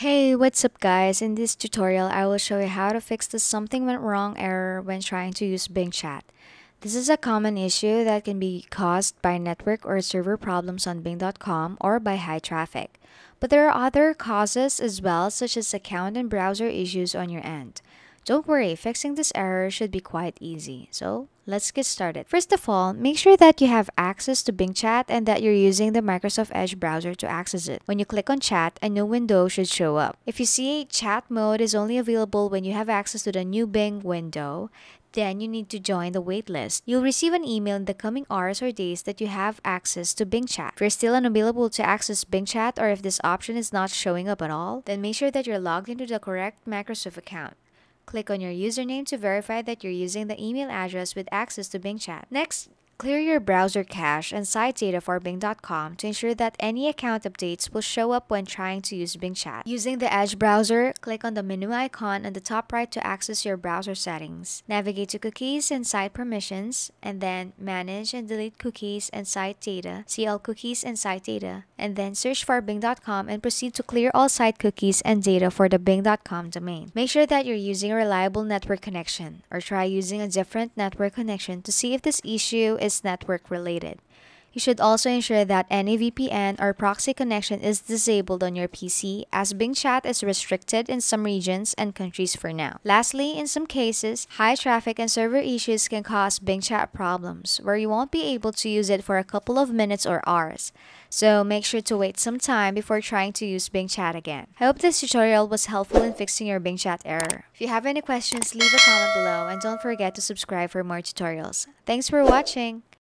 Hey, what's up guys? In this tutorial, I will show you how to fix the something went wrong error when trying to use Bing Chat. This is a common issue that can be caused by network or server problems on Bing.com or by high traffic. But there are other causes as well, such as account and browser issues on your end. Don't worry, fixing this error should be quite easy. So, let's get started. First of all, make sure that you have access to Bing Chat and that you're using the Microsoft Edge browser to access it. When you click on Chat, a new window should show up. If you see chat mode is only available when you have access to the new Bing window, then you need to join the waitlist. You'll receive an email in the coming hours or days that you have access to Bing Chat. If you're still unavailable to access Bing Chat or if this option is not showing up at all, then make sure that you're logged into the correct Microsoft account. Click on your username to verify that you're using the email address with access to Bing Chat. Next, clear your browser cache and site data for Bing.com to ensure that any account updates will show up when trying to use Bing Chat. Using the Edge browser, click on the menu icon on the top right to access your browser settings. Navigate to Cookies and Site Permissions, and then Manage and Delete Cookies and Site Data. See all cookies and site data, and then search for Bing.com and proceed to clear all site cookies and data for the Bing.com domain. Make sure that you're using a reliable network connection, or try using a different network connection to see if this issue is network related. You should also ensure that any VPN or proxy connection is disabled on your PC, as Bing Chat is restricted in some regions and countries for now. Lastly, in some cases, high traffic and server issues can cause Bing Chat problems, where you won't be able to use it for a couple of minutes or hours. So make sure to wait some time before trying to use Bing Chat again. I hope this tutorial was helpful in fixing your Bing Chat error. If you have any questions, leave a comment below and don't forget to subscribe for more tutorials. Thanks for watching!